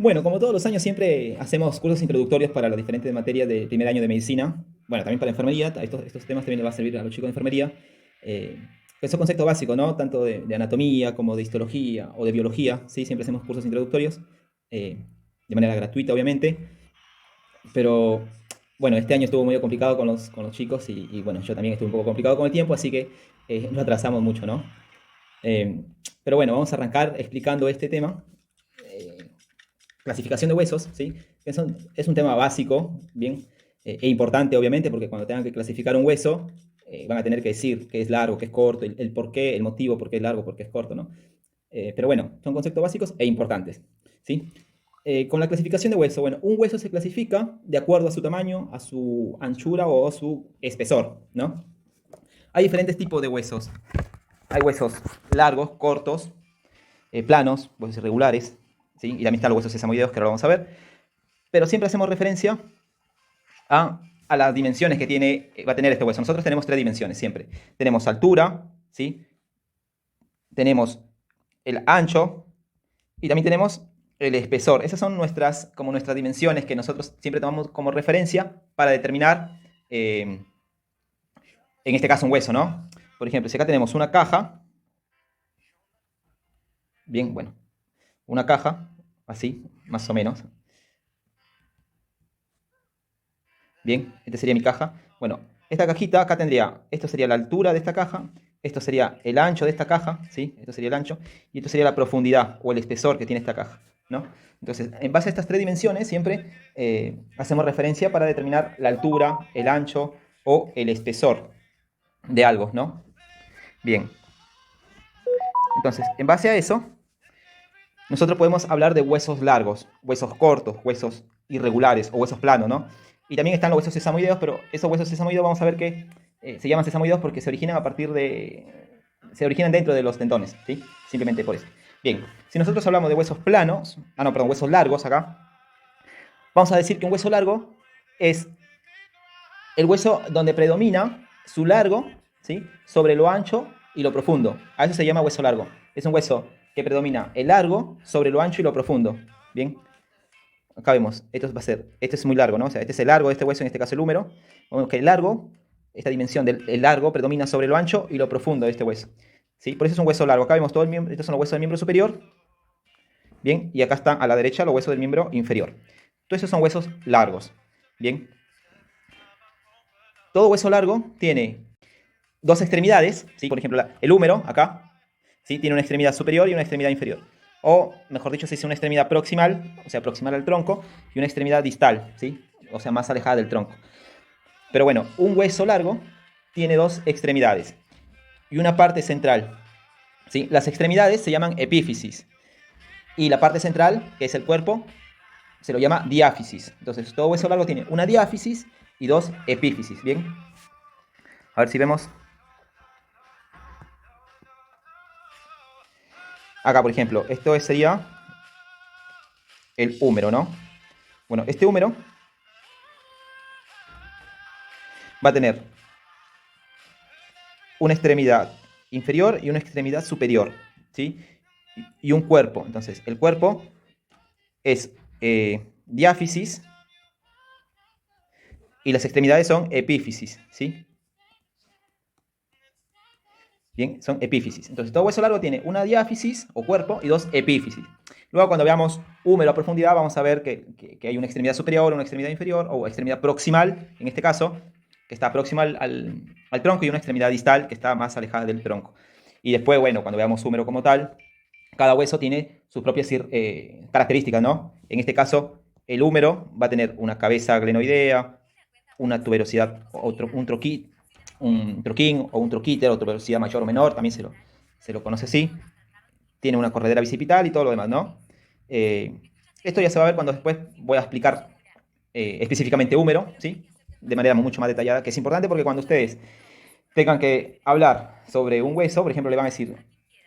Bueno, como todos los años siempre hacemos cursos introductorios para las diferentes materias de primer año de medicina. Bueno, también para enfermería. Estos temas también les va a servir a los chicos de enfermería. Eh, que son conceptos básicos, ¿no? Tanto de anatomía como de histología o de biología. ¿Sí? Siempre hacemos cursos introductorios. De manera gratuita, obviamente. Pero bueno, este año estuvo muy complicado con los chicos bueno, yo también estuve un poco complicado con el tiempo, así que nos atrasamos mucho, ¿no? Eh, pero bueno, vamos a arrancar explicando este tema. Eh, Clasificación de huesos, ¿sí? Es un tema básico, bien, e importante, obviamente, porque cuando tengan que clasificar un hueso, van a tener que decir qué es largo, qué es corto, el por qué, el motivo por qué es largo, por qué es corto, ¿no? Pero bueno, son conceptos básicos e importantes, ¿sí? Con la clasificación de hueso, bueno, un hueso se clasifica de acuerdo a su tamaño, a su anchura o a su espesor, ¿no? Hay diferentes tipos de huesos. Hay huesos largos, cortos, planos, huesos irregulares, ¿sí? Y también están los huesos sesamoideos, que ahora lo vamos a ver. Pero siempre hacemos referencia a las dimensiones que va a tener este hueso. Nosotros tenemos tres dimensiones siempre. Tenemos altura, ¿sí? Tenemos el ancho y también tenemos el espesor. Esas son como nuestras dimensiones que nosotros siempre tomamos como referencia para determinar, en este caso, un hueso, ¿no? Por ejemplo, si acá tenemos una caja, bien, bueno, una caja, así, más o menos. Bien, esta sería mi caja. Bueno, esta cajita acá tendría, esto sería la altura de esta caja, esto sería el ancho de esta caja, ¿sí? Esto sería el ancho, y esto sería la profundidad o el espesor que tiene esta caja, ¿no? Entonces, en base a estas tres dimensiones, siempre hacemos referencia para determinar la altura, el ancho o el espesor de algo, ¿no? Bien, entonces, en base a eso, nosotros podemos hablar de huesos largos, huesos cortos, huesos irregulares o huesos planos, ¿no? Y también están los huesos sesamoideos, pero esos huesos sesamoideos vamos a ver que se llaman sesamoideos porque se originan se originan dentro de los tendones, ¿sí? Simplemente por eso. Bien, si nosotros hablamos de huesos planos, no, perdón, huesos largos acá, vamos a decir que un hueso largo es el hueso donde predomina su largo, ¿sí? Sobre lo ancho y lo profundo. A eso se llama hueso largo. Es un hueso que predomina el largo sobre lo ancho y lo profundo. Bien, acá vemos, esto es muy largo, ¿no? O sea, este es el largo de este hueso, en este caso el húmero. Vemos que el largo, esta dimensión del largo predomina sobre lo ancho y lo profundo de este hueso. ¿Sí? Por eso es un hueso largo. Acá vemos todo el miembro, estos son los huesos del miembro superior. Bien, y acá están a la derecha los huesos del miembro inferior. Todos esos son huesos largos. Bien, todo hueso largo tiene dos extremidades, ¿sí? Por ejemplo, el húmero, acá, ¿sí? Tiene una extremidad superior y una extremidad inferior. O, mejor dicho, se dice una extremidad proximal, o sea, proximal al tronco, y una extremidad distal, ¿sí? O sea, más alejada del tronco. Pero bueno, un hueso largo tiene dos extremidades y una parte central, ¿sí? Las extremidades se llaman epífisis y la parte central, que es el cuerpo, se lo llama diáfisis. Entonces, todo hueso largo tiene una diáfisis y dos epífisis, ¿bien? A ver si vemos. Acá, por ejemplo, esto sería el húmero, ¿no? Bueno, este húmero va a tener una extremidad inferior y una extremidad superior, ¿sí? Y un cuerpo. Entonces, el cuerpo es diáfisis y las extremidades son epífisis, ¿sí? Bien, son epífisis. Entonces, todo hueso largo tiene una diáfisis o cuerpo y dos epífisis. Luego, cuando veamos húmero a profundidad, vamos a ver que hay una extremidad superior, una extremidad inferior, o extremidad proximal, en este caso, que está próxima al tronco, y una extremidad distal, que está más alejada del tronco. Y después, bueno, cuando veamos húmero como tal, cada hueso tiene sus propias características, ¿no? En este caso, el húmero va a tener una cabeza glenoidea, una tuberosidad, un troquín o un troquíter, o tuberosidad mayor o menor, también se lo conoce así. Tiene una corredera bicipital y todo lo demás, ¿no? Eh, Esto ya se va a ver cuando después voy a explicar específicamente húmero, ¿sí? De manera mucho más detallada, que es importante porque cuando ustedes tengan que hablar sobre un hueso, por ejemplo, le van a decir,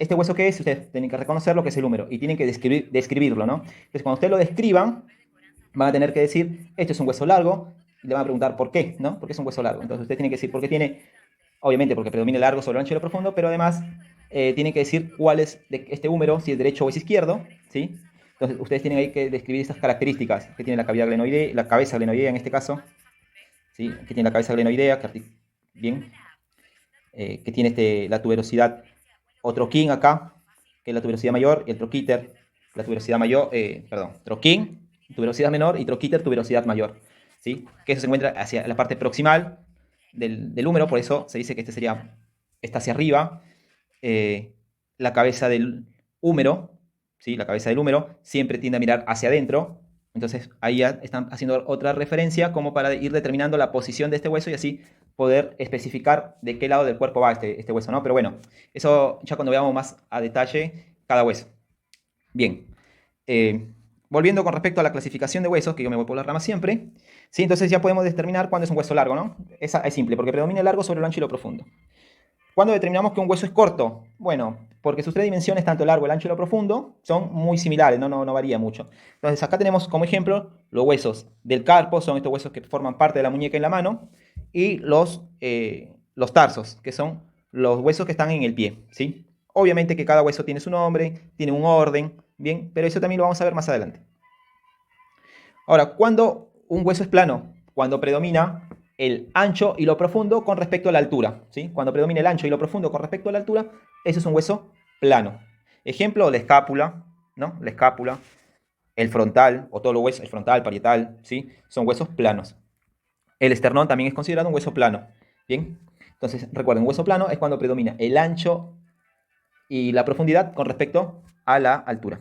¿este hueso qué es? Ustedes tienen que reconocer lo que es el húmero y tienen que describirlo, ¿no? Entonces, cuando ustedes lo describan, van a tener que decir, este es un hueso largo, y le van a preguntar por qué, ¿no? ¿Por qué es un hueso largo? Entonces, ustedes tienen que decir por qué tiene, obviamente porque predomina el largo sobre el ancho y lo profundo, pero además tienen que decir cuál es de este húmero, si es derecho o es izquierdo, ¿sí? Entonces, ustedes tienen ahí que describir estas características que tiene la cavidad glenoidea, la cabeza glenoidea en este caso, ¿sí? Que tiene la cabeza glenoidea, bien, que tiene la tuberosidad o troquín acá, que es la tuberosidad mayor, y el troquíter, la tuberosidad mayor, troquín, tuberosidad menor, y troquíter, tuberosidad mayor, ¿sí? Que eso se encuentra hacia la parte proximal del húmero, por eso se dice que está hacia arriba. La cabeza del húmero, ¿sí? La cabeza del húmero siempre tiende a mirar hacia adentro. Entonces ahí ya están haciendo otra referencia como para ir determinando la posición de este hueso y así poder especificar de qué lado del cuerpo va este hueso, ¿no? Pero bueno, eso ya cuando veamos más a detalle cada hueso. Bien, volviendo con respecto a la clasificación de huesos, que yo me voy por las ramas siempre, ¿sí? Entonces ya podemos determinar cuándo es un hueso largo, ¿no? Esa es simple, porque predomina el largo sobre lo ancho y lo profundo. ¿Cuándo determinamos que un hueso es corto? Bueno, porque sus tres dimensiones, tanto el largo, el ancho y lo profundo, son muy similares, no varía mucho. Entonces acá tenemos como ejemplo los huesos del carpo, son estos huesos que forman parte de la muñeca y la mano, y los tarsos, que son los huesos que están en el pie, ¿sí? Obviamente que cada hueso tiene su nombre, tiene un orden, bien, pero eso también lo vamos a ver más adelante. Ahora, ¿cuándo un hueso es plano? Cuando predomina el ancho y lo profundo con respecto a la altura, ¿sí? Cuando predomina el ancho y lo profundo con respecto a la altura, eso es un hueso plano. Ejemplo, la escápula, ¿no? La escápula, el frontal, o todo los huesos, el frontal, parietal, ¿sí? Son huesos planos. El esternón también es considerado un hueso plano, ¿bien? Entonces, recuerden, un hueso plano es cuando predomina el ancho y la profundidad con respecto a la altura.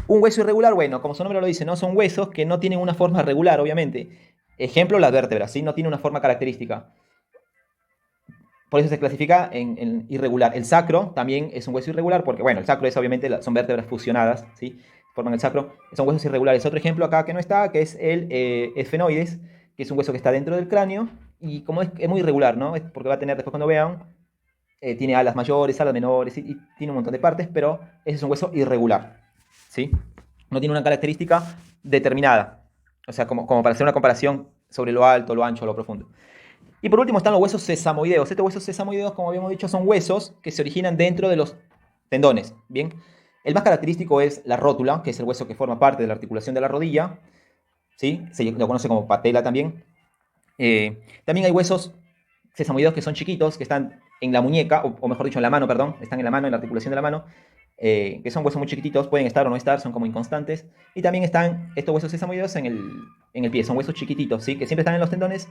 Un hueso irregular, bueno, como su nombre lo dice, ¿no? Son huesos que no tienen una forma regular, obviamente. Ejemplo, las vértebras, ¿sí? No tiene una forma característica. Por eso se clasifica en irregular. El sacro también es un hueso irregular porque, bueno, el sacro es obviamente, son vértebras fusionadas, ¿sí? Forman el sacro. Son huesos irregulares. Otro ejemplo acá que no está, que es el esfenoides, que es un hueso que está dentro del cráneo. Y como es muy irregular, ¿no? Es porque va a tener, después cuando vean, tiene alas mayores, alas menores, y tiene un montón de partes, pero ese es un hueso irregular, ¿sí? No tiene una característica determinada. O sea, como para hacer una comparación sobre lo alto, lo ancho, lo profundo. Y por último están los huesos sesamoideos. Estos huesos sesamoideos, como habíamos dicho, son huesos que se originan dentro de los tendones. Bien, el más característico es la rótula, que es el hueso que forma parte de la articulación de la rodilla. ¿Sí? Se lo conoce como patela también. También hay huesos sesamoideos que son chiquitos, que están en la muñeca, o mejor dicho, en la mano, perdón. Están en la mano, en la articulación de la mano. Que son huesos muy chiquititos, pueden estar o no estar, son como inconstantes. Y también están estos huesos sesamoideos en el pie, son huesos chiquititos, ¿sí? Que siempre están en los tendones.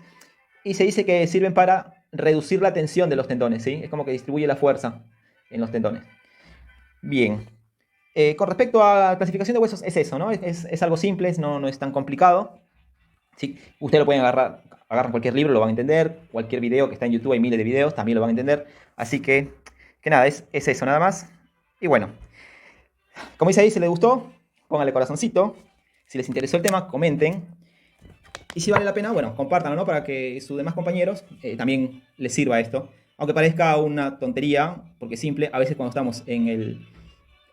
Y se dice que sirven para reducir la tensión de los tendones, ¿sí? Es como que distribuye la fuerza en los tendones. Bien. Con respecto a la clasificación de huesos, es eso, ¿no? Es algo simple, no es tan complicado. ¿Sí? Ustedes lo pueden agarran cualquier libro, lo van a entender. Cualquier video que está en YouTube, hay miles de videos, también lo van a entender. Así que nada, es eso nada más. Y bueno, como dice ahí, si les gustó, pónganle corazoncito. Si les interesó el tema, comenten. Y si vale la pena, bueno, compártanlo, ¿no? Para que sus demás compañeros también les sirva esto. Aunque parezca una tontería, porque es simple, a veces cuando estamos en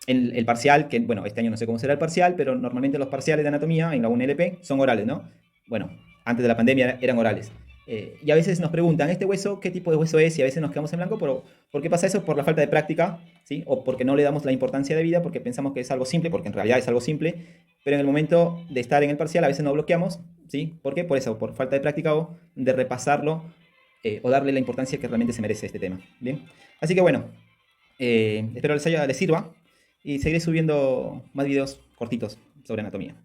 el parcial, que bueno, este año no sé cómo será el parcial, pero normalmente los parciales de anatomía en la UNLP son orales, ¿no? Bueno, antes de la pandemia eran orales. Y a veces nos preguntan, ¿este hueso qué tipo de hueso es? Y a veces nos quedamos en blanco, pero ¿por qué pasa eso? Por la falta de práctica, ¿sí? O porque no le damos la importancia de vida, porque pensamos que es algo simple, porque en realidad es algo simple, pero en el momento de estar en el parcial a veces nos bloqueamos, ¿sí? ¿Por qué? Por eso, por falta de práctica o de repasarlo o darle la importancia que realmente se merece este tema, ¿bien? Así que bueno, espero les sirva y seguiré subiendo más videos cortitos sobre anatomía.